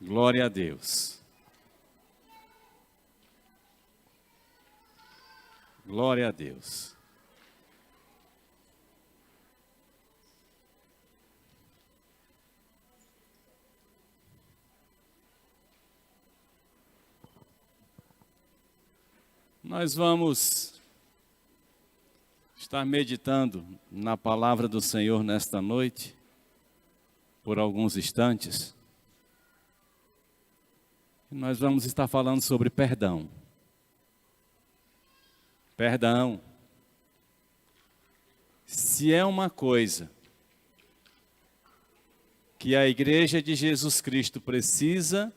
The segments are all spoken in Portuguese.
Glória a Deus. Glória a Deus. Nós vamos estar meditando na palavra do Senhor nesta noite, por alguns instantes. Nós vamos estar falando sobre perdão. Perdão. Se é uma coisa que a Igreja de Jesus Cristo precisa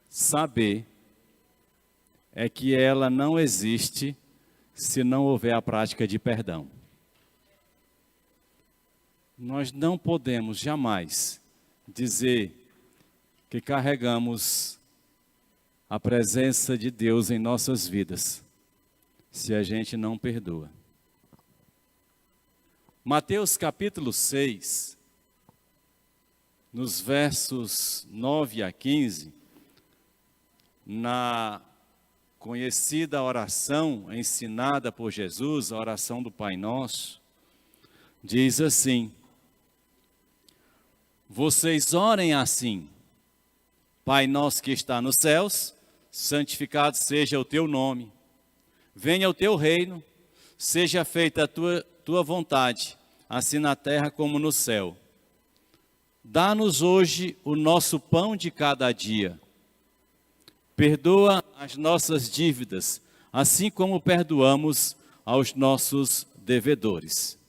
saber, é que ela não existe se não houver a prática de perdão. Nós não podemos jamais dizer que carregamos a presença de Deus em nossas vidas, se a gente não perdoa. Mateus capítulo 6, nos versos 9 a 15, na conhecida oração ensinada por Jesus, a oração do Pai Nosso, diz assim: vocês orem assim: Pai nosso que está nos céus, santificado seja o teu nome. Venha o teu reino, seja feita a tua vontade, assim na terra como no céu. Dá-nos hoje o nosso pão de cada dia. Perdoa as nossas dívidas, assim como perdoamos aos nossos devedores.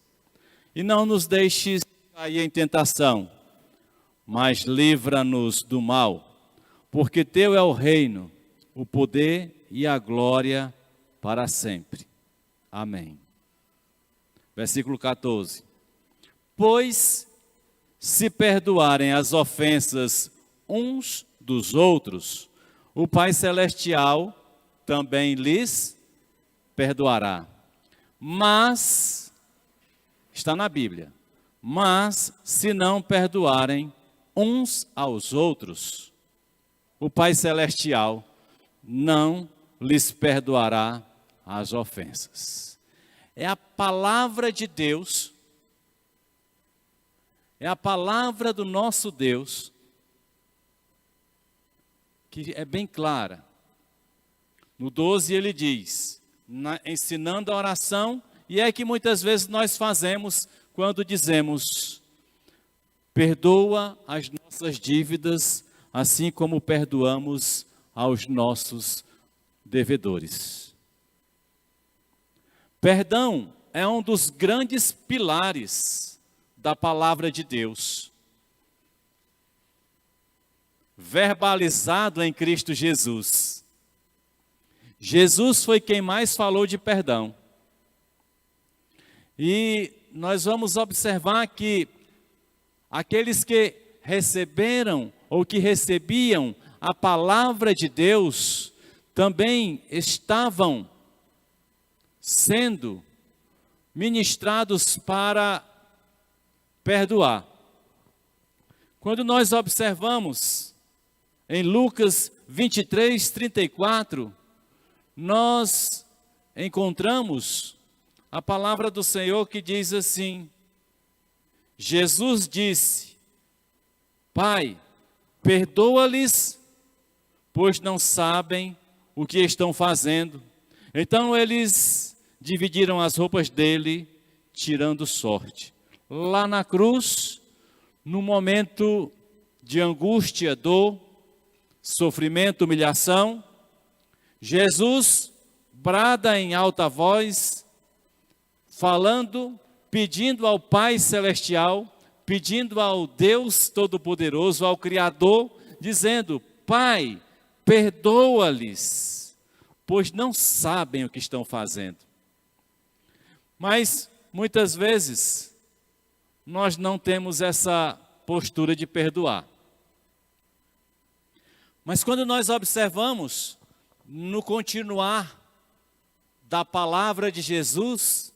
E não nos deixes cair em tentação, mas livra-nos do mal, porque teu é o reino, o poder e a glória para sempre. Amém. Versículo 14. Pois, se perdoarem as ofensas uns dos outros, o Pai Celestial também lhes perdoará. Mas, está na Bíblia, mas se não perdoarem uns aos outros, o Pai Celestial não lhes perdoará as ofensas. É a palavra de Deus, é a palavra do nosso Deus, que é bem clara. No 12 ele diz, ensinando a oração, e é que muitas vezes nós fazemos quando dizemos: perdoa as nossas dívidas, assim como perdoamos aos nossos devedores. Perdão é um dos grandes pilares da palavra de Deus, verbalizado em Cristo Jesus. Jesus foi quem mais falou de perdão. E nós vamos observar que aqueles que receberam ou que recebiam a palavra de Deus também estavam sendo ministrados para perdoar. Quando nós observamos em Lucas 23, 34, nós encontramos a palavra do Senhor que diz assim: Jesus disse: Pai, perdoa-lhes, pois não sabem o que estão fazendo. Então eles dividiram as roupas dele, tirando sorte. Lá na cruz, no momento de angústia, dor, sofrimento, humilhação, Jesus brada em alta voz, falando, pedindo ao Pai Celestial, pedindo ao Deus Todo-Poderoso, ao Criador, dizendo: Pai, perdoa-lhes, pois não sabem o que estão fazendo. Mas, muitas vezes, nós não temos essa postura de perdoar. Mas quando nós observamos, no continuar da palavra de Jesus,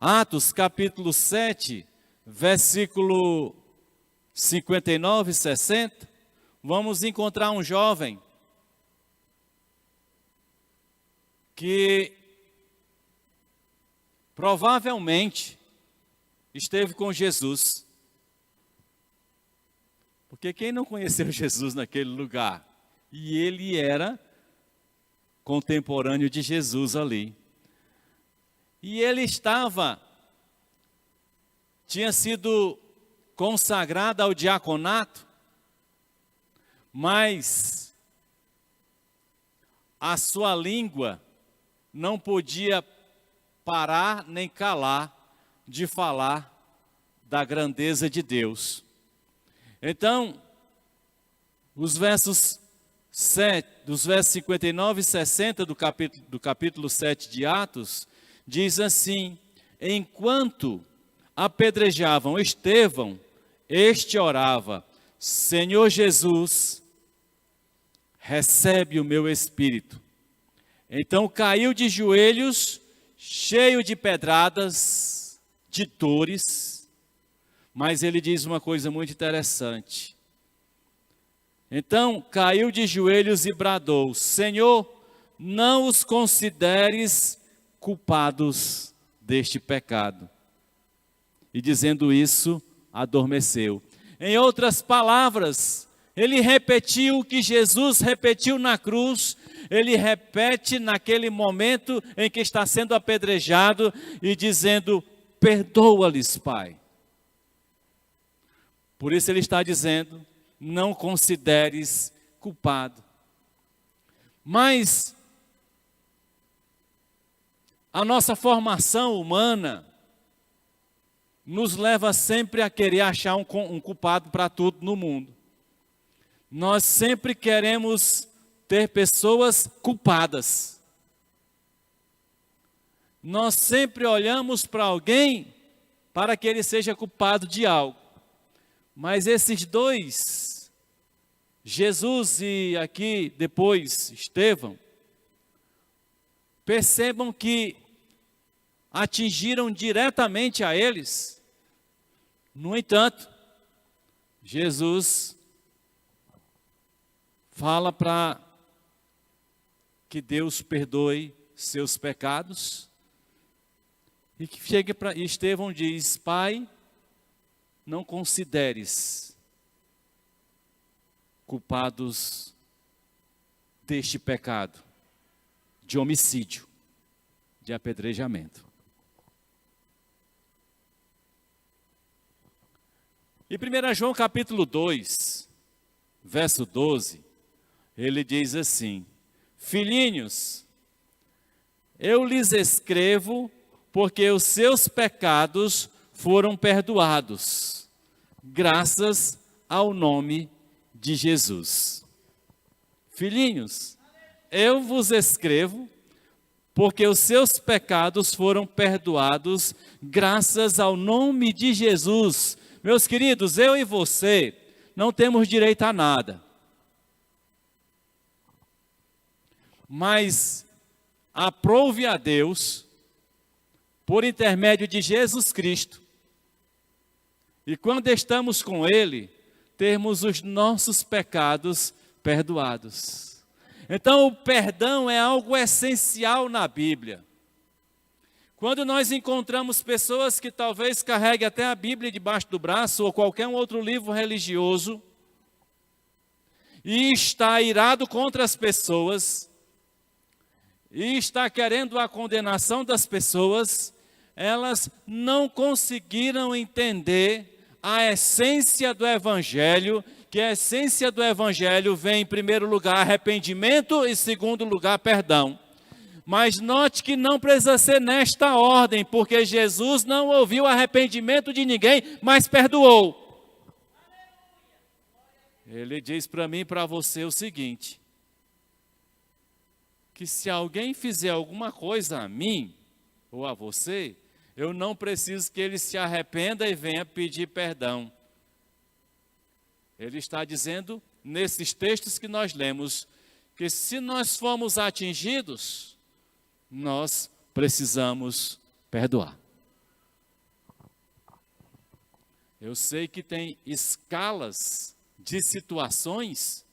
Atos capítulo 7, versículo 59 e 60, vamos encontrar um jovem que provavelmente esteve com Jesus. Porque quem não conheceu Jesus naquele lugar? E ele era contemporâneo de Jesus ali. E ele tinha sido consagrado ao diaconato, mas a sua língua não podia parar nem calar de falar da grandeza de Deus. Então, dos versos 59 e 60 do capítulo 7 de Atos, diz assim: enquanto apedrejavam Estevão, este orava: Senhor Jesus, recebe o meu espírito. Então caiu de joelhos, cheio de pedradas, de dores, mas ele diz uma coisa muito interessante. Então caiu de joelhos e bradou: Senhor, não os consideres culpados deste pecado. E dizendo isso, adormeceu. Em outras palavras, ele repetiu o que Jesus repetiu na cruz, ele repete naquele momento em que está sendo apedrejado e dizendo: perdoa-lhes, Pai. Por isso ele está dizendo: não consideres culpado. Mas a nossa formação humana nos leva sempre a querer achar um culpado para tudo no mundo. Nós sempre queremos ter pessoas culpadas. Nós sempre olhamos para alguém para que ele seja culpado de algo. Mas esses dois, Jesus e aqui depois Estevão, percebam que atingiram diretamente a eles. No entanto, Jesus fala para que Deus perdoe seus pecados, e que chegue para Estevão diz: Pai, não consideres culpados deste pecado de homicídio, de apedrejamento. E 1 João capítulo 2, verso 12, ele diz assim: filhinhos, eu lhes escrevo porque os seus pecados foram perdoados, graças ao nome de Jesus. Filhinhos, eu vos escrevo porque os seus pecados foram perdoados, graças ao nome de Jesus. Meus queridos, eu e você não temos direito a nada. Mas aprove a Deus, por intermédio de Jesus Cristo, e quando estamos com Ele, termos os nossos pecados perdoados. Então o perdão é algo essencial na Bíblia. Quando nós encontramos pessoas que talvez carreguem até a Bíblia debaixo do braço, ou qualquer outro livro religioso, e está irado contra as pessoas, e está querendo a condenação das pessoas, elas não conseguiram entender a essência do Evangelho, que a essência do Evangelho vem em primeiro lugar arrependimento e em segundo lugar perdão. Mas note que não precisa ser nesta ordem, porque Jesus não ouviu o arrependimento de ninguém, mas perdoou. Ele diz para mim e para você o seguinte: que se alguém fizer alguma coisa a mim ou a você, eu não preciso que ele se arrependa e venha pedir perdão. Ele está dizendo, nesses textos que nós lemos, que se nós formos atingidos, nós precisamos perdoar. Eu sei que tem escalas de situações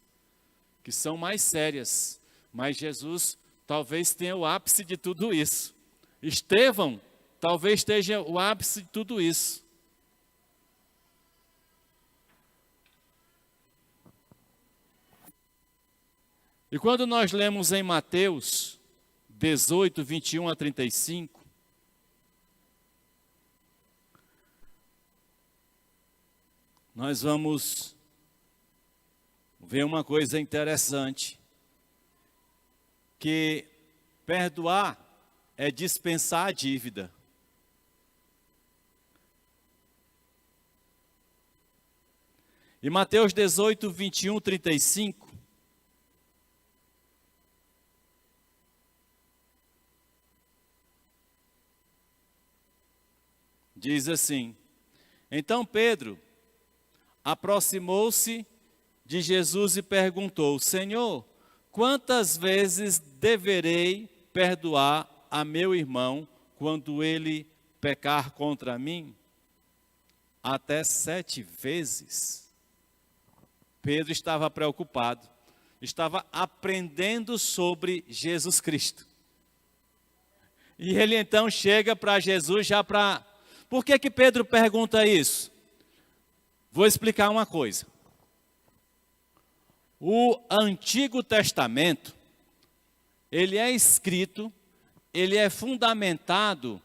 que são mais sérias, mas Jesus talvez tenha o ápice de tudo isso. Estevão talvez esteja o ápice de tudo isso. E quando nós lemos em Mateus 18, 21 a 35, nós vamos ver uma coisa interessante, que perdoar é dispensar a dívida. Em Mateus 18, 21, 35, diz assim: então Pedro aproximou-se de Jesus e perguntou: Senhor, quantas vezes deverei perdoar a meu irmão quando ele pecar contra mim? Até 7 vezes. Pedro estava preocupado, estava aprendendo sobre Jesus Cristo. E ele então chega para Jesus já para... Por que Pedro pergunta isso? Vou explicar uma coisa. O Antigo Testamento, ele é escrito, ele é fundamentado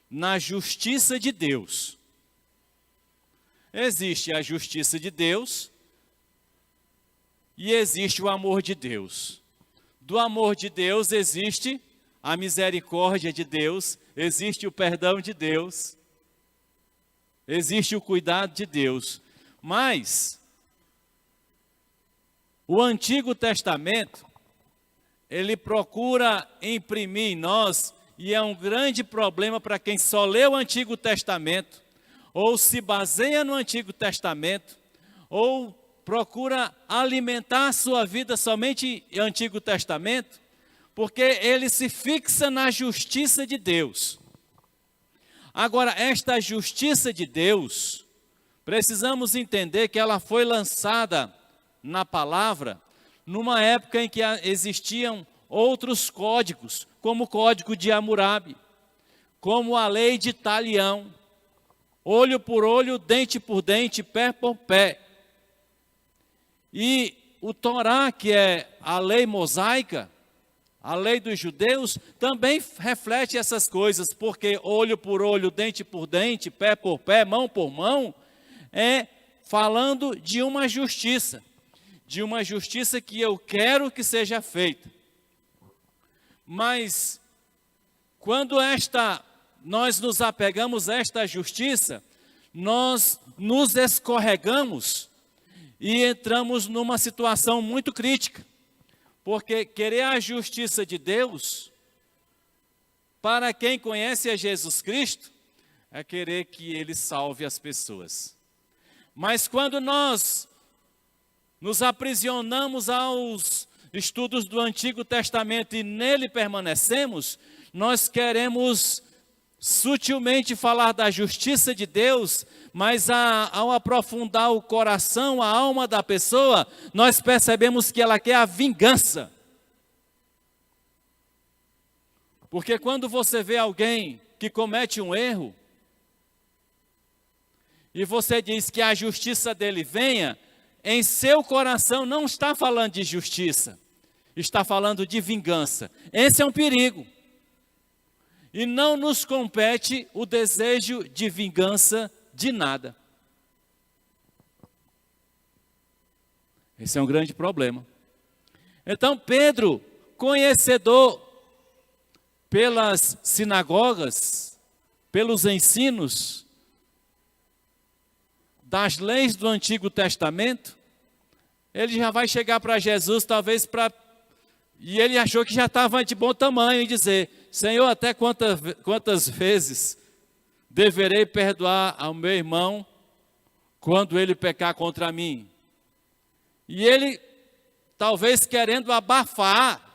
na justiça de Deus. Existe a justiça de Deus e existe o amor de Deus. Do amor de Deus existe a misericórdia de Deus, existe o perdão de Deus, existe o cuidado de Deus. Mas o Antigo Testamento, ele procura imprimir em nós, e é um grande problema para quem só lê o Antigo Testamento, ou se baseia no Antigo Testamento, ou procura alimentar a sua vida somente no Antigo Testamento, porque ele se fixa na justiça de Deus. Agora, esta justiça de Deus, precisamos entender que ela foi lançada na palavra numa época em que existiam outros códigos, como o Código de Hammurabi, como a Lei de Talião, olho por olho, dente por dente, pé por pé. E o Torá, que é a lei mosaica, a lei dos judeus, também reflete essas coisas, porque olho por olho, dente por dente, pé por pé, mão por mão, é falando de uma justiça que eu quero que seja feita. Mas quando nós nos apegamos a esta justiça, nós nos escorregamos e entramos numa situação muito crítica. Porque querer a justiça de Deus, para quem conhece a Jesus Cristo, é querer que Ele salve as pessoas. Mas quando nós nos aprisionamos aos estudos do Antigo Testamento e nele permanecemos, nós queremos sutilmente falar da justiça de Deus, mas ao aprofundar o coração, a alma da pessoa, nós percebemos que ela quer a vingança. Porque quando você vê alguém que comete um erro, e você diz que a justiça dele venha, em seu coração não está falando de justiça, está falando de vingança. Esse é um perigo. E não nos compete o desejo de vingança de nada. Esse é um grande problema. Então Pedro, conhecedor pelas sinagogas, pelos ensinos das leis do Antigo Testamento, ele já vai chegar para Jesus, talvez e ele achou que já estava de bom tamanho, e dizer: Senhor, até quantas vezes deverei perdoar ao meu irmão quando ele pecar contra mim? E ele, talvez querendo abafar,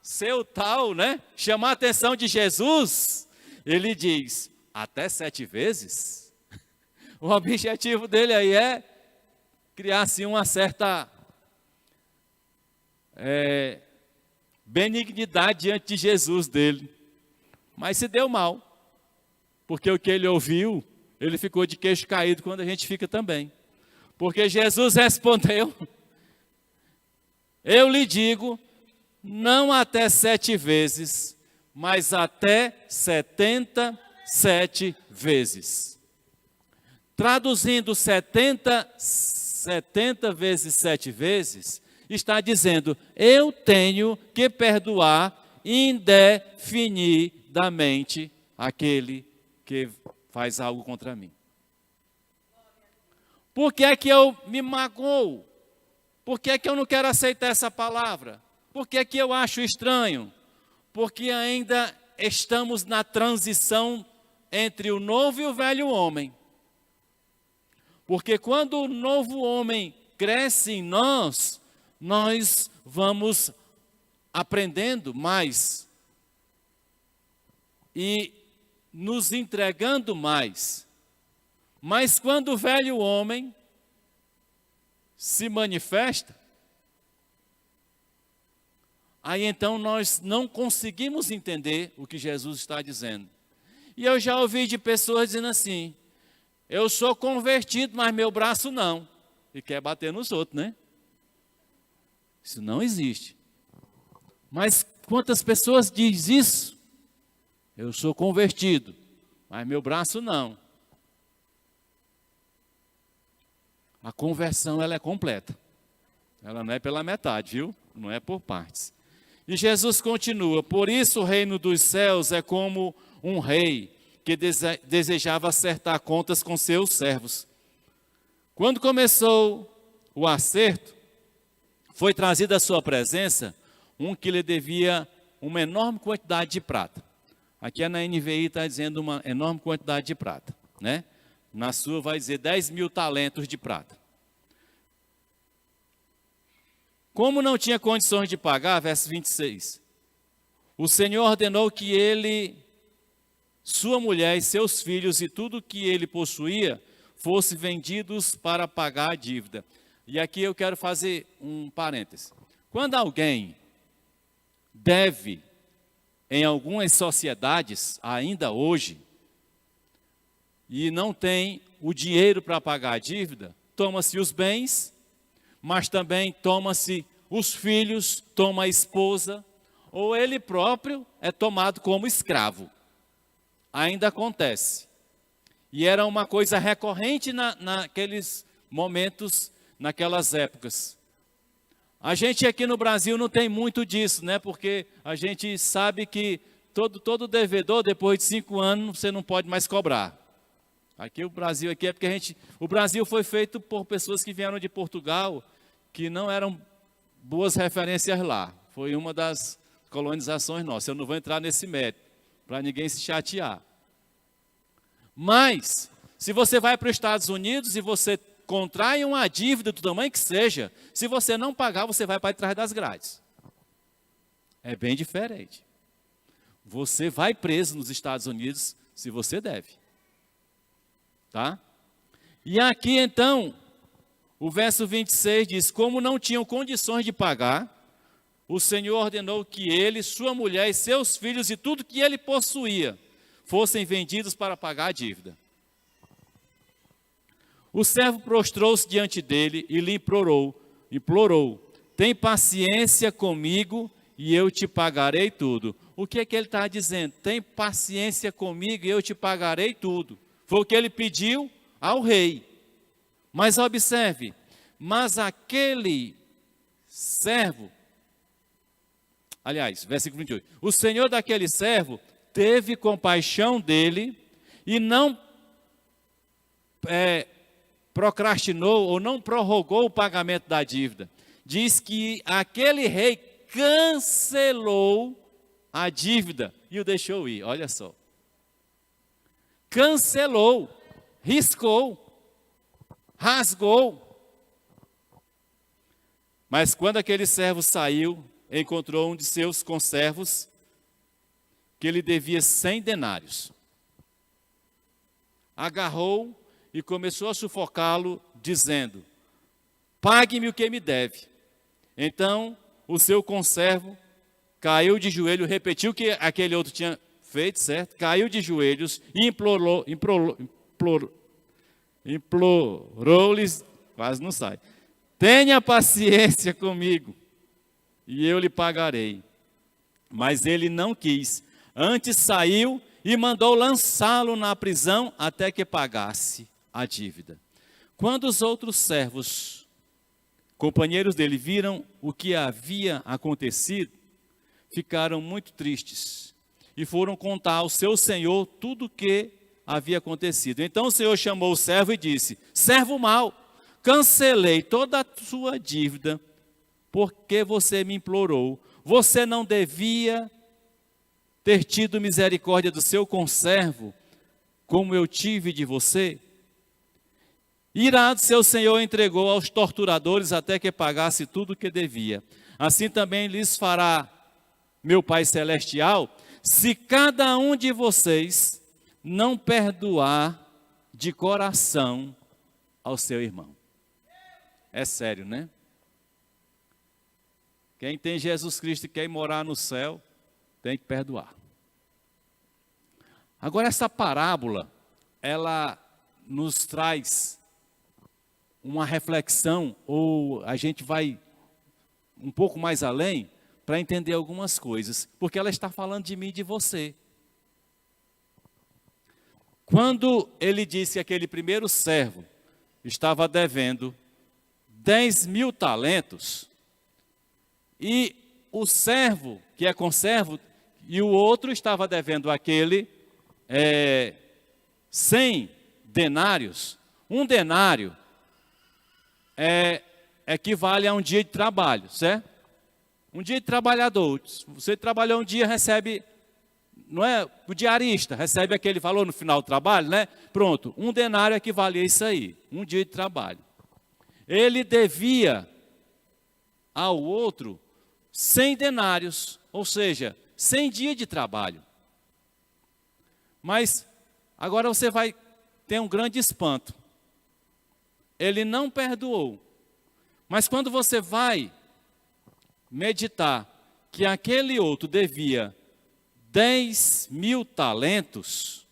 ser o tal, chamar a atenção de Jesus, ele diz: até 7 vezes? O objetivo dele aí é criasse uma certa benignidade diante de Jesus dele. Mas se deu mal, porque o que ele ouviu, ele ficou de queixo caído, quando a gente fica também. Porque Jesus respondeu: eu lhe digo, não até 7 vezes, mas até 77 vezes. Traduzindo 70 vezes 7 vezes, está dizendo: eu tenho que perdoar indefinidamente aquele que faz algo contra mim. Por que é que eu me magoo? Por que é que eu não quero aceitar essa palavra? Por que é que eu acho estranho? Porque ainda estamos na transição entre o novo e o velho homem. Porque quando o novo homem cresce em nós, nós vamos aprendendo mais e nos entregando mais. Mas quando o velho homem se manifesta, aí então nós não conseguimos entender o que Jesus está dizendo. E eu já ouvi de pessoas dizendo assim: eu sou convertido, mas meu braço não. E quer bater nos outros, né? Isso não existe. Mas quantas pessoas dizem isso? Eu sou convertido, mas meu braço não. A conversão, ela é completa. Ela não é pela metade, viu? Não é por partes. E Jesus continua: por isso o reino dos céus é como um rei que desejava acertar contas com seus servos. Quando começou o acerto, foi trazido à sua presença um que lhe devia uma enorme quantidade de prata. Aqui na NVI está dizendo uma enorme quantidade de prata, né? Na sua vai dizer 10.000 talentos de prata. Como não tinha condições de pagar, verso 26, o Senhor ordenou que ele, sua mulher e seus filhos e tudo que ele possuía fossem vendidos para pagar a dívida. E aqui eu quero fazer um parêntese. Quando alguém deve, em algumas sociedades, ainda hoje, e não tem o dinheiro para pagar a dívida, toma-se os bens, mas também toma-se os filhos, toma a esposa, ou ele próprio é tomado como escravo. Ainda acontece. E era uma coisa recorrente naqueles momentos, naquelas épocas. A gente aqui no Brasil não tem muito disso, né? Porque a gente sabe que todo devedor, depois de 5 anos, você não pode mais cobrar. Aqui o Brasil aqui é porque o Brasil foi feito por pessoas que vieram de Portugal, que não eram boas referências lá. Foi uma das colonizações nossas. Eu não vou entrar nesse mérito, para ninguém se chatear. Mas, se você vai para os Estados Unidos e você contrai uma dívida do tamanho que seja, se você não pagar, você vai para trás das grades. É bem diferente. Você vai preso nos Estados Unidos se você deve. Tá? E aqui então, o verso 26 diz: como não tinham condições de pagar, o Senhor ordenou que ele, sua mulher e seus filhos e tudo que ele possuía fossem vendidos para pagar a dívida. O servo prostrou-se diante dele e lhe implorou: tem paciência comigo e eu te pagarei tudo. O que é que ele está dizendo? Tem paciência comigo e eu te pagarei tudo. Foi o que ele pediu ao rei. Mas observe, mas aquele servo, aliás, versículo 28, o senhor daquele servo teve compaixão dele e não procrastinou ou não prorrogou o pagamento da dívida. Diz que aquele rei cancelou a dívida e o deixou ir, olha só. Cancelou, riscou, rasgou. Mas quando aquele servo saiu, encontrou um de seus conservos que ele devia 100 denários. Agarrou e começou a sufocá-lo, dizendo: pague-me o que me deve. Então, o seu conservo caiu de joelho, repetiu o que aquele outro tinha feito, certo? Caiu de joelhos e implorou-lhes, quase não sai, tenha paciência comigo e eu lhe pagarei. Mas ele não quis, antes saiu e mandou lançá-lo na prisão até que pagasse a dívida. Quando os outros servos, companheiros dele, viram o que havia acontecido, ficaram muito tristes e foram contar ao seu senhor tudo o que havia acontecido. Então o senhor chamou o servo e disse: servo mau, cancelei toda a sua dívida porque você me implorou. Você não devia ter tido misericórdia do seu conservo, como eu tive de você? Irado, seu senhor entregou aos torturadores até que pagasse tudo o que devia. Assim também lhes fará meu Pai Celestial, se cada um de vocês não perdoar de coração ao seu irmão. É sério, né? Quem tem Jesus Cristo e quer morar no céu, tem que perdoar. Agora, essa parábola, ela nos traz uma reflexão, ou a gente vai um pouco mais além, para entender algumas coisas, porque ela está falando de mim e de você. Quando ele disse que aquele primeiro servo estava devendo 10.000 talentos, e o servo, que é conservo, e o outro estava devendo aquele 100 denários. Um denário equivale a um dia de trabalho, certo? Um dia de trabalhador. Você trabalhou um dia, recebe, não é? O diarista recebe aquele valor no final do trabalho, né? Pronto, um denário equivale a isso aí, um dia de trabalho. Ele devia ao outro 100 denários, ou seja, 100 dias de trabalho. Mas agora você vai ter um grande espanto. Ele não perdoou. Mas quando você vai meditar que aquele outro devia 10.000 talentos,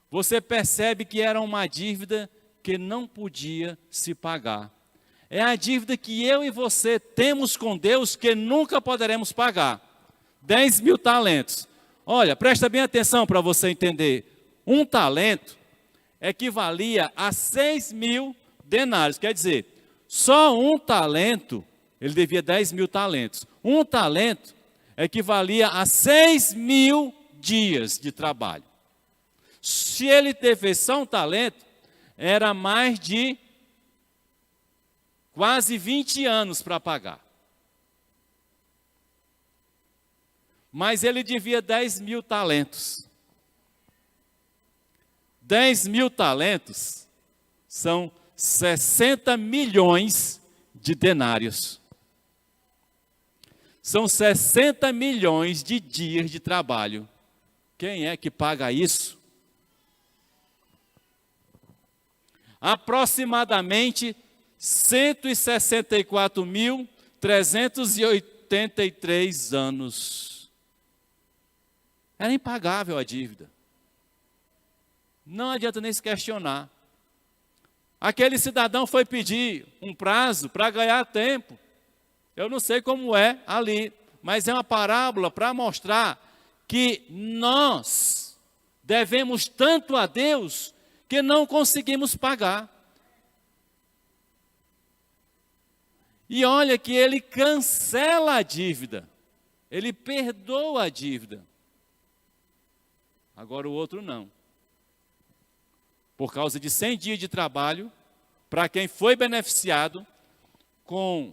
você percebe que era uma dívida que não podia se pagar. É a dívida que eu e você temos com Deus que nunca poderemos pagar. 10.000 talentos. Olha, presta bem atenção para você entender. Um talento equivalia a 6.000 denários. Quer dizer, só um talento, ele devia 10.000 talentos. Um talento equivalia a 6.000 dias de trabalho. Se ele devesse só um talento, era mais de quase 20 anos para pagar. Mas ele devia 10.000 talentos. 10.000 talentos são 60 milhões de denários. São 60 milhões de dias de trabalho. Quem é que paga isso? Aproximadamente 164.383 anos. Era impagável a dívida. Não adianta nem se questionar. Aquele cidadão foi pedir um prazo para ganhar tempo. Eu não sei como é ali, mas é uma parábola para mostrar que nós devemos tanto a Deus que não conseguimos pagar. E olha que ele cancela a dívida, ele perdoa a dívida. Agora o outro não. Por causa de 100 dias de trabalho, para quem foi beneficiado com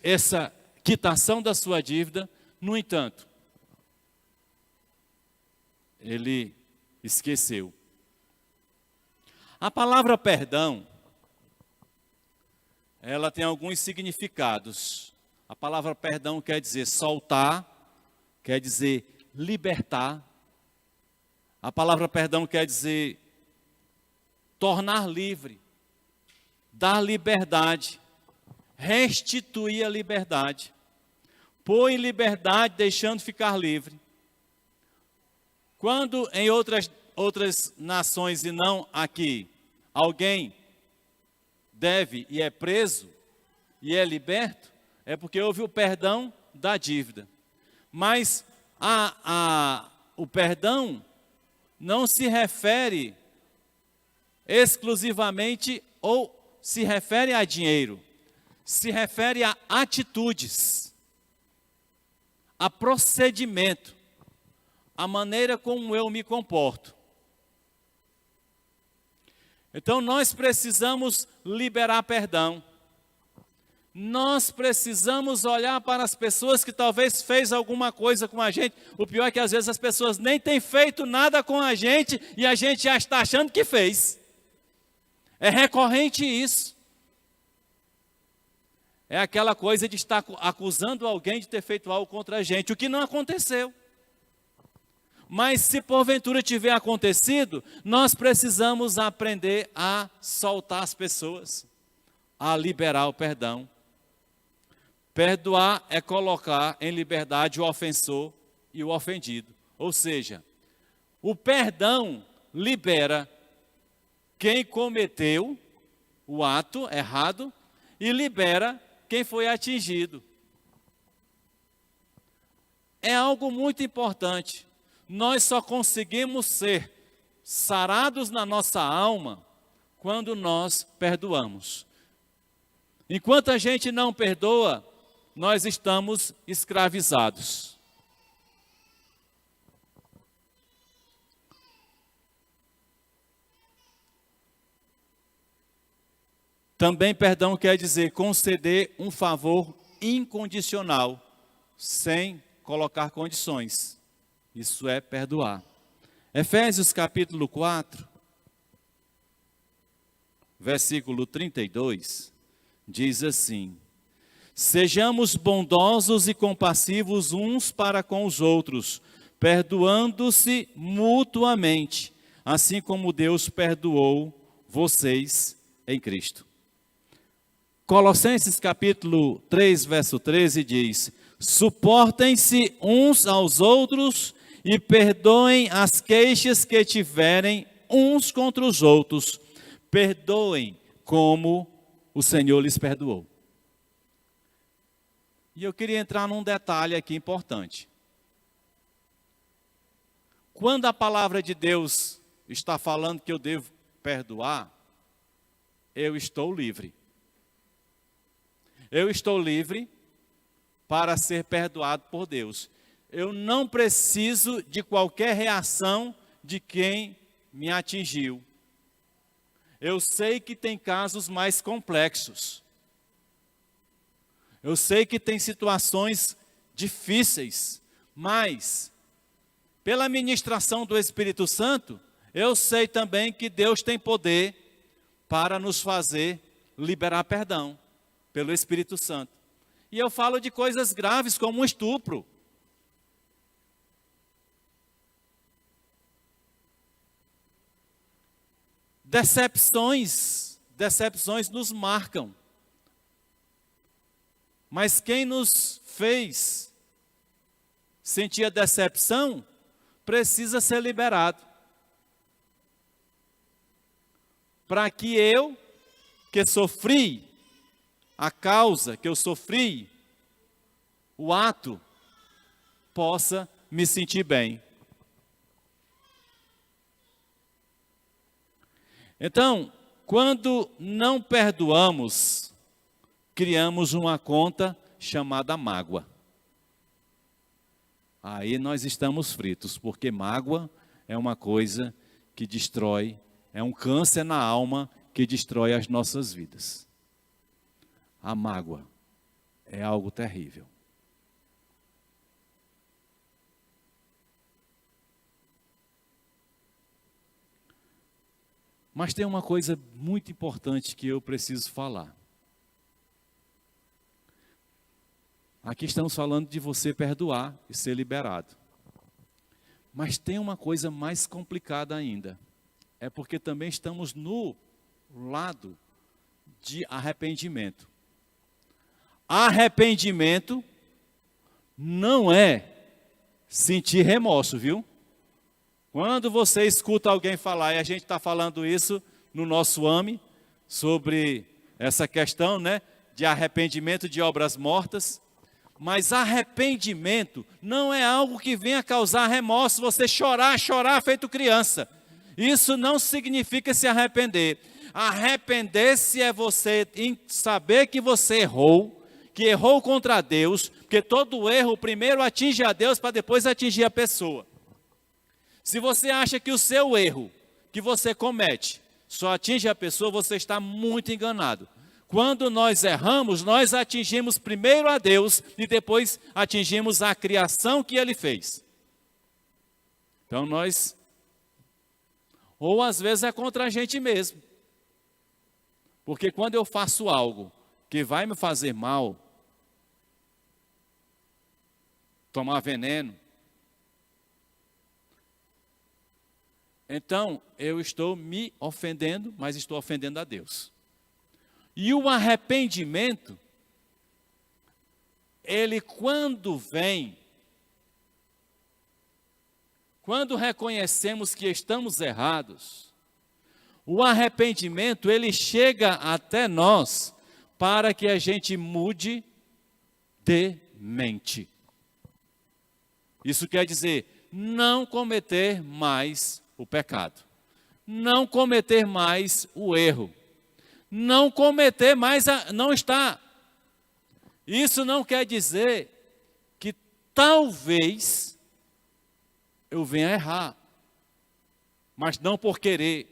essa quitação da sua dívida, no entanto, ele esqueceu. A palavra perdão, ela tem alguns significados. A palavra perdão quer dizer soltar, quer dizer libertar. A palavra perdão quer dizer tornar livre, dar liberdade, restituir a liberdade, pôr em liberdade deixando ficar livre. Quando em outras nações e não aqui, alguém deve e é preso e é liberto, é porque houve o perdão da dívida. Mas o perdão não se refere exclusivamente ou se refere a dinheiro, se refere a atitudes, a procedimento, a maneira como eu me comporto. Então nós precisamos liberar perdão. Nós precisamos olhar para as pessoas que talvez fez alguma coisa com a gente. O pior é que às vezes as pessoas nem têm feito nada com a gente e a gente já está achando que fez. É recorrente isso. É aquela coisa de estar acusando alguém de ter feito algo contra a gente, o que não aconteceu. Mas se porventura tiver acontecido, nós precisamos aprender a soltar as pessoas, a liberar o perdão. Perdoar é colocar em liberdade o ofensor e o ofendido. Ou seja, o perdão libera quem cometeu o ato errado e libera quem foi atingido. É algo muito importante. Nós só conseguimos ser sarados na nossa alma quando nós perdoamos. Enquanto a gente não perdoa, nós estamos escravizados. Também perdão quer dizer conceder um favor incondicional, sem colocar condições. Isso é perdoar. Efésios capítulo 4, versículo 32, diz assim: sejamos bondosos e compassivos uns para com os outros, perdoando-se mutuamente, assim como Deus perdoou vocês em Cristo. Colossenses capítulo 3, verso 13 diz: suportem-se uns aos outros e perdoem as queixas que tiverem uns contra os outros. Perdoem como o Senhor lhes perdoou. E eu queria entrar num detalhe aqui importante. Quando a palavra de Deus está falando que eu devo perdoar, eu estou livre. Eu estou livre para ser perdoado por Deus. Eu não preciso de qualquer reação de quem me atingiu. Eu sei que tem casos mais complexos. Eu sei que tem situações difíceis, mas pela ministração do Espírito Santo, eu sei também que Deus tem poder para nos fazer liberar perdão pelo Espírito Santo. E eu falo de coisas graves como um estupro. Decepções nos marcam. Mas quem nos fez sentir a decepção, precisa ser liberado. Para que eu, que sofri, a causa que eu sofri, o ato, possa me sentir bem. Então, quando não perdoamos, criamos uma conta chamada mágoa. Aí nós estamos fritos, porque mágoa é uma coisa que destrói, é um câncer na alma que destrói as nossas vidas. A mágoa é algo terrível. Mas tem uma coisa muito importante que eu preciso falar. Aqui estamos falando de você perdoar e ser liberado. Mas tem uma coisa mais complicada ainda. é porque também estamos no lado de arrependimento. Arrependimento não é sentir remorso, viu? Quando você escuta alguém falar, e a gente está falando isso no nosso AME, sobre essa questão, né, de arrependimento de obras mortas, mas arrependimento não é algo que venha causar remorso, você chorar feito criança. Isso não significa se arrepender. Arrepender-se é você saber que você errou, que errou contra Deus, porque todo erro primeiro atinge a Deus para depois atingir a pessoa. Se você acha que o seu erro que você comete só atinge a pessoa, você está muito enganado. Quando nós erramos, nós atingimos primeiro a Deus e depois atingimos a criação que Ele fez. Então nós, ou às vezes é contra a gente mesmo. Porque quando eu faço algo que vai me fazer mal, tomar veneno, então eu estou me ofendendo, mas estou ofendendo a Deus. E o arrependimento, ele quando vem, quando reconhecemos que estamos errados, o arrependimento, ele chega até nós para que a gente mude de mente. Isso quer dizer, não cometer mais o pecado, não cometer mais o erro, não cometer mais, não está. Isso não quer dizer que talvez eu venha a errar, mas não por querer.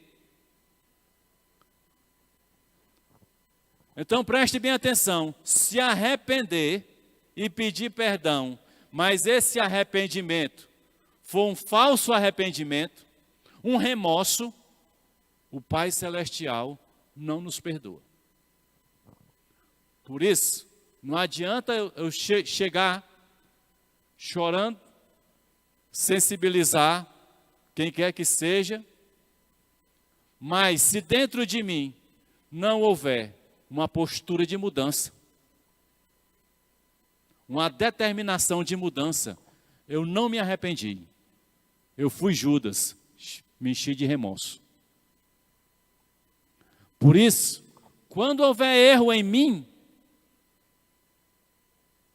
Então preste bem atenção, se arrepender e pedir perdão, mas esse arrependimento for um falso arrependimento, um remorso, o Pai Celestial não nos perdoa. Por isso, não adianta eu chegar chorando, sensibilizar quem quer que seja, mas se dentro de mim não houver uma postura de mudança, uma determinação de mudança, eu não me arrependi. Eu fui Judas, me enchi de remorso. Por isso, quando houver erro em mim,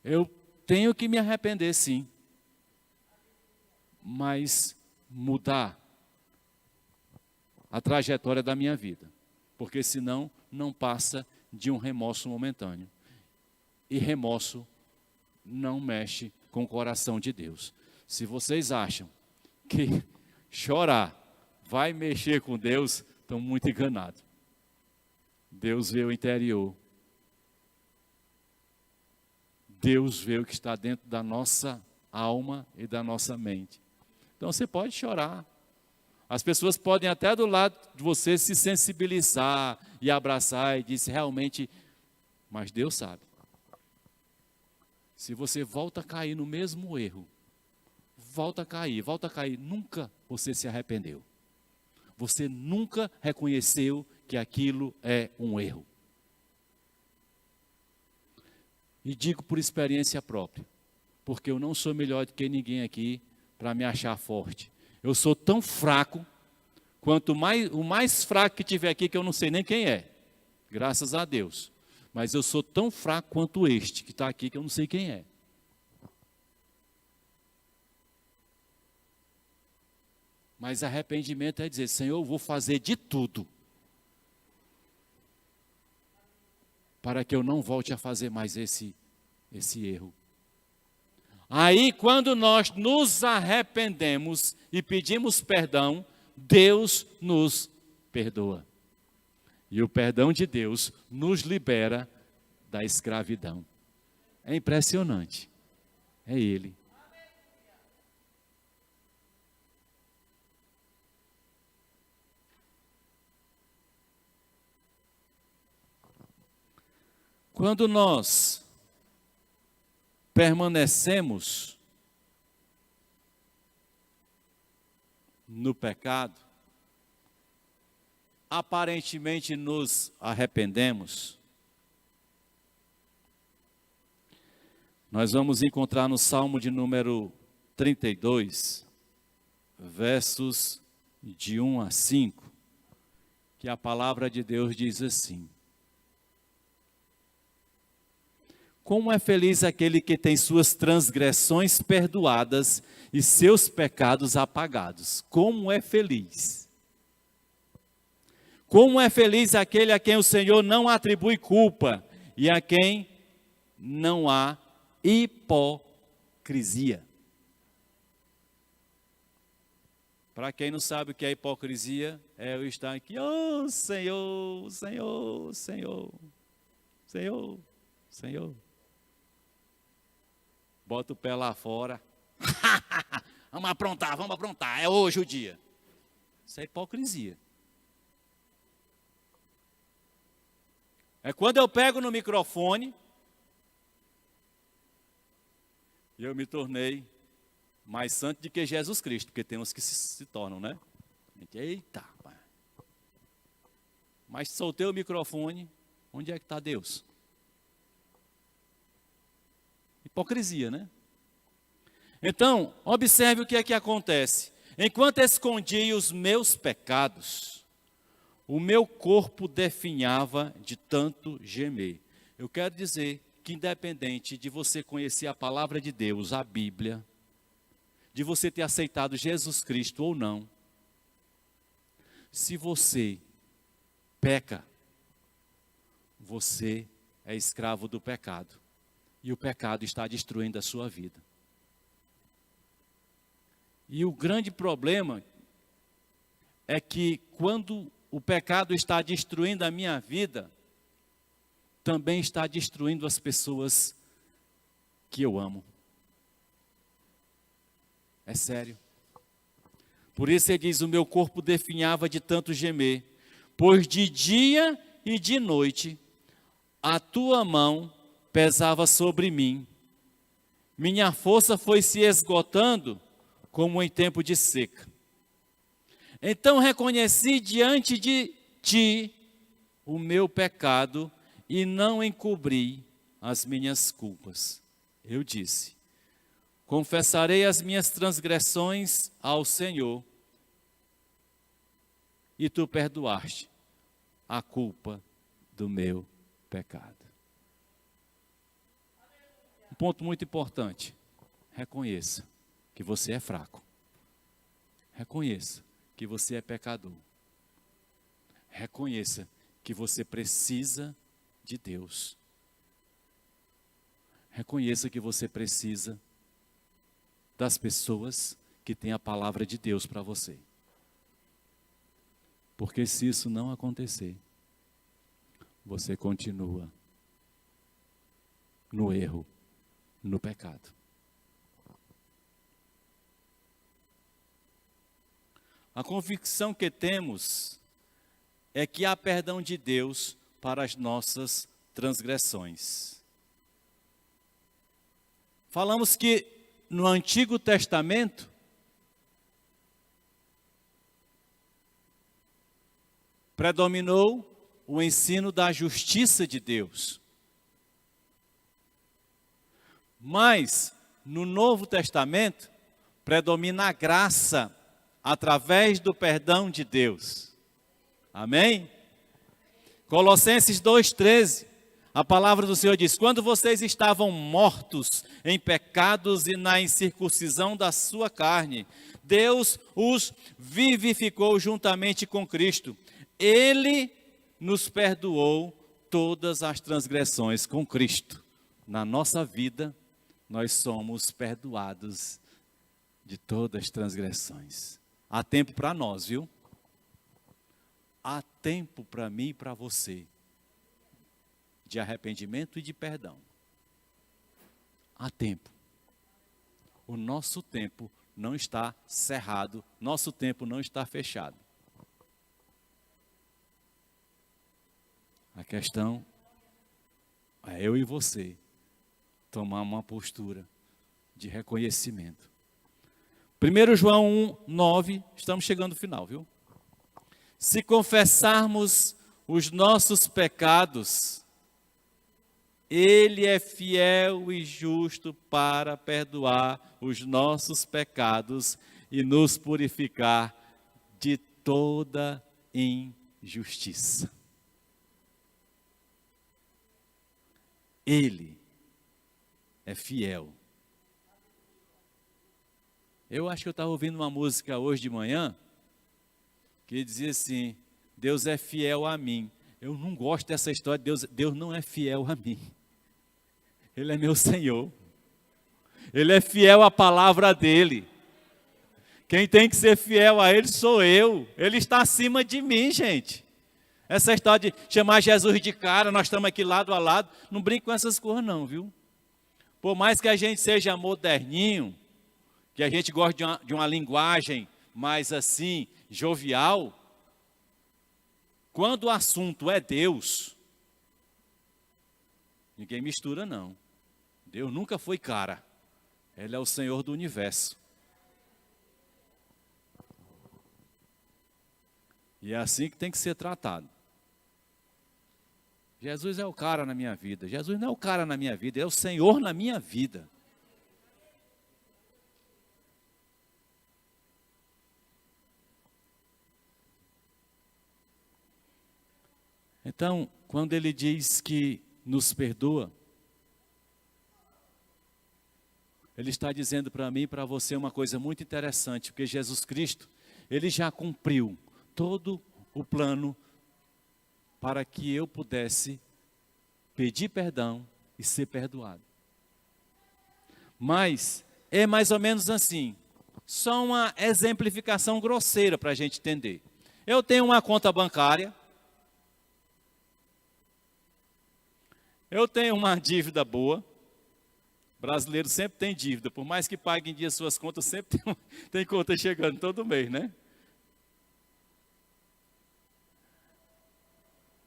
eu tenho que me arrepender sim, mas mudar a trajetória da minha vida, porque senão não passa de um remorso momentâneo. E remorso não mexe com o coração de Deus. Se vocês acham que chorar vai mexer com Deus, estão muito enganados. Deus vê o interior. Deus vê o que está dentro da nossa alma e da nossa mente. Então você pode chorar. As pessoas podem até do lado de você se sensibilizar e abraçar e dizer realmente, mas Deus sabe. Se você volta a cair no mesmo erro, volta a cair, nunca você se arrependeu. Você nunca reconheceu que aquilo é um erro. E digo por experiência própria, porque eu não sou melhor do que ninguém aqui para me achar forte. Eu sou tão fraco, quanto o mais fraco que tiver aqui, que eu não sei nem quem é, graças a Deus. Mas eu sou tão fraco quanto este que está aqui, que eu não sei quem é. Mas arrependimento é dizer, Senhor, eu vou fazer de tudo para que eu não volte a fazer mais esse erro. Aí, quando nós nos arrependemos e pedimos perdão, Deus nos perdoa. E o perdão de Deus nos libera da escravidão. É impressionante. É Ele. Quando nós permanecemos no pecado, aparentemente nos arrependemos, nós vamos encontrar no Salmo de número 32, versos de 1 a 5, que a palavra de Deus diz assim: como é feliz aquele que tem suas transgressões perdoadas e seus pecados apagados. Como é feliz. Como é feliz aquele a quem o Senhor não atribui culpa e a quem não há hipocrisia. Para quem não sabe o que é hipocrisia, é eu estar aqui, oh Senhor, Senhor, Senhor, Senhor, Senhor. Bota o pé lá fora. Vamos aprontar, é hoje o dia. Isso é hipocrisia. É quando eu pego no microfone e eu me tornei mais santo do que Jesus Cristo, porque tem uns que se tornam, né? Eita, pai. Mas soltei o microfone, onde é que está Deus? Hipocrisia, né? Então, observe o que é que acontece. Enquanto escondia os meus pecados, o meu corpo definhava de tanto gemer. Eu quero dizer que independente de você conhecer a palavra de Deus, a Bíblia, de você ter aceitado Jesus Cristo ou não, se você peca, você é escravo do pecado. E o pecado está destruindo a sua vida. E o grande problema é que quando o pecado está destruindo a minha vida, também está destruindo as pessoas que eu amo. É sério. Por isso ele diz, o meu corpo definhava de tanto gemer, pois de dia e de noite a tua mão pesava sobre mim. Minha força foi se esgotando como em tempo de seca. Então reconheci diante de ti o meu pecado e não encobri as minhas culpas. Eu disse, confessarei as minhas transgressões ao Senhor e tu perdoaste a culpa do meu pecado. Um ponto muito importante, reconheça que você é fraco. Reconheça que você é pecador. Reconheça que você precisa de Deus. Reconheça que você precisa das pessoas que têm a palavra de Deus para você. Porque se isso não acontecer, você continua no erro, no pecado. A convicção que temos é que há perdão de Deus para as nossas transgressões. Falamos que no Antigo Testamento, predominou o ensino da justiça de Deus. Mas, no Novo Testamento, predomina a graça através do perdão de Deus. Amém? Colossenses 2,13, a palavra do Senhor diz, quando vocês estavam mortos em pecados e na incircuncisão da sua carne, Deus os vivificou juntamente com Cristo. Ele nos perdoou todas as transgressões com Cristo. Na nossa vida, nós somos perdoados de todas as transgressões. Há tempo para nós, viu? Há tempo para mim e para você, de arrependimento e de perdão. Há tempo. O nosso tempo não está cerrado, nosso tempo não está fechado. A questão é eu e você tomar uma postura de reconhecimento. 1 João 1,9, estamos chegando ao final, viu? Se confessarmos os nossos pecados, Ele é fiel e justo para perdoar os nossos pecados e nos purificar de toda injustiça. Ele é fiel. Eu acho que eu estava ouvindo uma música hoje de manhã que dizia assim: Deus é fiel a mim. Eu não gosto dessa história de Deus. Deus não é fiel a mim. Ele é meu Senhor. Ele é fiel à palavra dele. Quem tem que ser fiel a Ele sou eu. Ele está acima de mim, gente. Essa história de chamar Jesus de cara, nós estamos aqui lado a lado, não brinque com essas coisas não, viu? Por mais que a gente seja moderninho, que a gente goste de uma linguagem mais assim, jovial, quando o assunto é Deus, ninguém mistura não. Deus nunca foi cara. Ele é o Senhor do universo. E é assim que tem que ser tratado. Jesus é o cara na minha vida. Jesus não é o cara na minha vida, é o Senhor na minha vida. Então, quando ele diz que nos perdoa, ele está dizendo para mim e para você uma coisa muito interessante, porque Jesus Cristo, ele já cumpriu todo o plano para que eu pudesse pedir perdão e ser perdoado. Mas é mais ou menos assim, só uma exemplificação grosseira para a gente entender. Eu tenho uma conta bancária, eu tenho uma dívida boa. Brasileiro sempre tem dívida, por mais que pague em dia suas contas, sempre tem conta chegando todo mês, né?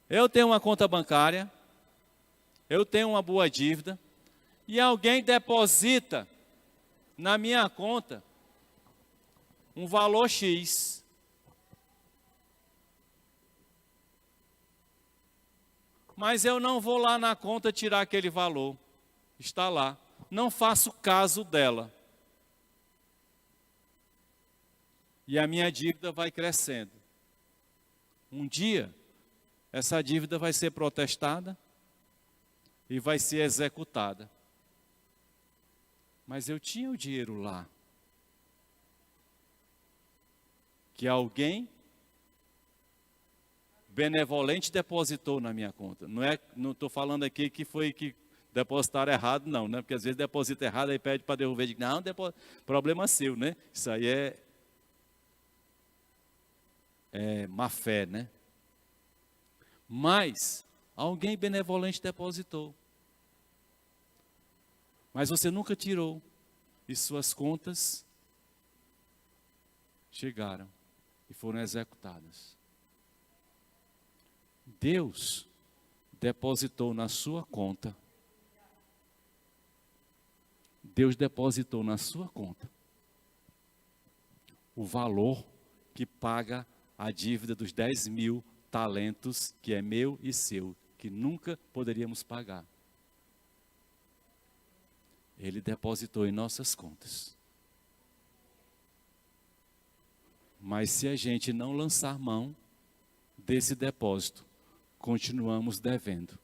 Eu tenho uma conta bancária, eu tenho uma boa dívida, e alguém deposita na minha conta um valor X. Mas eu não vou lá na conta tirar aquele valor. Está lá. Não faço caso dela. E a minha dívida vai crescendo. Um dia, essa dívida vai ser protestada e vai ser executada. Mas eu tinha o dinheiro lá. Que alguém benevolente depositou na minha conta. Não estou falando aqui que foi que depositaram errado, não, né? Porque às vezes deposita errado, aí pede para devolver. Não, problema seu, né? Isso aí é má fé, né? Mas alguém benevolente depositou. Mas você nunca tirou. E suas contas chegaram e foram executadas. Deus depositou na sua conta. Deus depositou na sua conta o valor que paga a dívida dos 10.000 talentos, que é meu e seu, que nunca poderíamos pagar. Ele depositou em nossas contas. Mas se a gente não lançar mão desse depósito, continuamos devendo.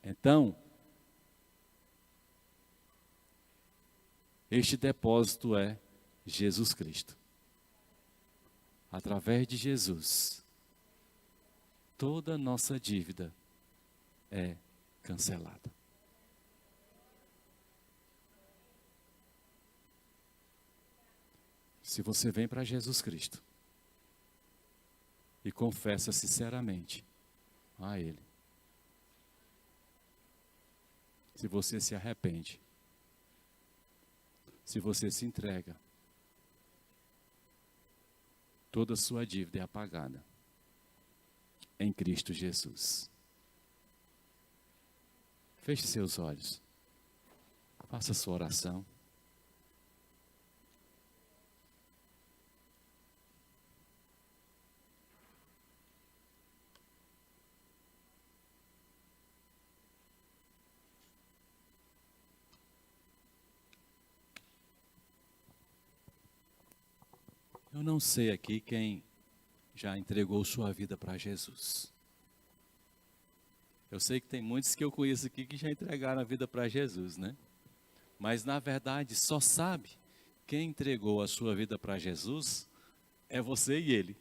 Então, este depósito é Jesus Cristo. Através de Jesus, toda nossa dívida é cancelada. Se você vem para Jesus Cristo e confessa sinceramente a Ele, se você se arrepende, se você se entrega, toda a sua dívida é apagada em Cristo Jesus. Feche seus olhos, faça sua oração. Eu não sei aqui quem já entregou sua vida para Jesus. Eu sei que tem muitos que eu conheço aqui que já entregaram a vida para Jesus, né? Mas na verdade só sabe quem entregou a sua vida para Jesus é você e ele.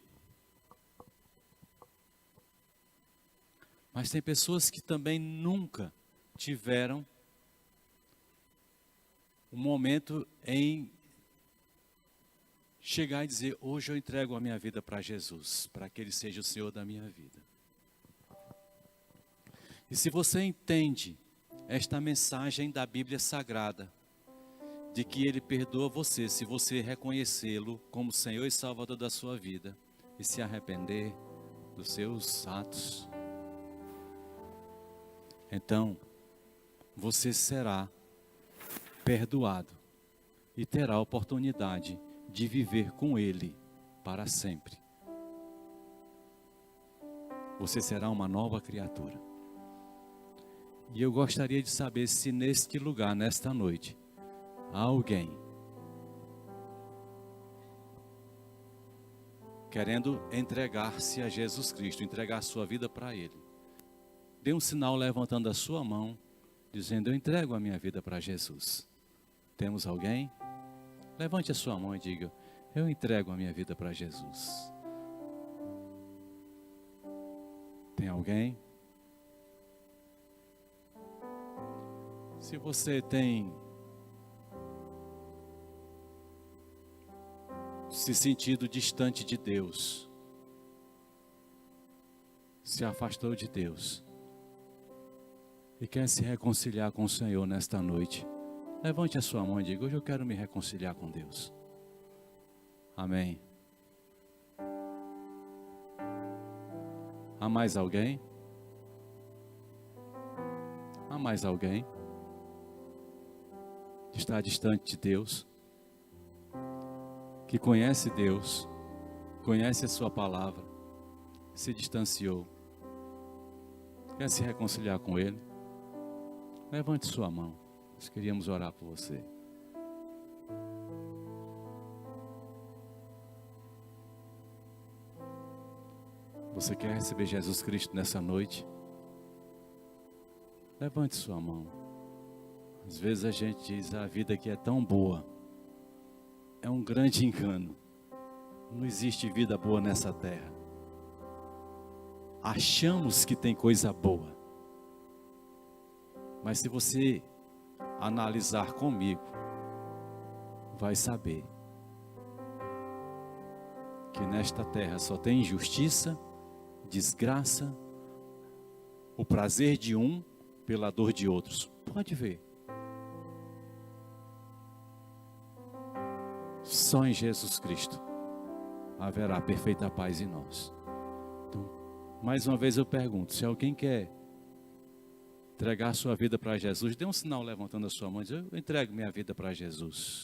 Mas tem pessoas que também nunca tiveram um momento em chegar e dizer: hoje eu entrego a minha vida para Jesus, para que Ele seja o Senhor da minha vida. E se você entende esta mensagem da Bíblia Sagrada, de que Ele perdoa você, se você reconhecê-lo como Senhor e Salvador da sua vida, e se arrepender dos seus atos, então você será perdoado e terá a oportunidade de viver com Ele para sempre. Você será uma nova criatura. E eu gostaria de saber se neste lugar, nesta noite, há alguém querendo entregar-se a Jesus Cristo, entregar sua vida para Ele. Dê um sinal levantando a sua mão, dizendo: eu entrego a minha vida para Jesus. Temos alguém? Levante a sua mão e diga: eu entrego a minha vida para Jesus. Tem alguém? Se você tem se sentido distante de Deus, se afastou de Deus e quer se reconciliar com o Senhor nesta noite, levante a sua mão e diga: hoje eu quero me reconciliar com Deus. Amém. Há mais alguém? Há mais alguém que está distante de Deus, que conhece Deus, conhece a sua palavra, se distanciou, quer se reconciliar com Ele? Levante sua mão. Nós queríamos orar por você. Você quer receber Jesus Cristo nessa noite? Levante sua mão. Às vezes a gente diz: a vida aqui é tão boa. É um grande engano. Não existe vida boa nessa terra. Achamos que tem coisa boa. Mas se você analisar comigo, vai saber que nesta terra só tem injustiça, desgraça, o prazer de um pela dor de outros. Pode ver. Só em Jesus Cristo haverá perfeita paz em nós. Então, mais uma vez eu pergunto: se alguém quer entregar sua vida para Jesus, dê um sinal levantando a sua mão e diz: eu entrego minha vida para Jesus.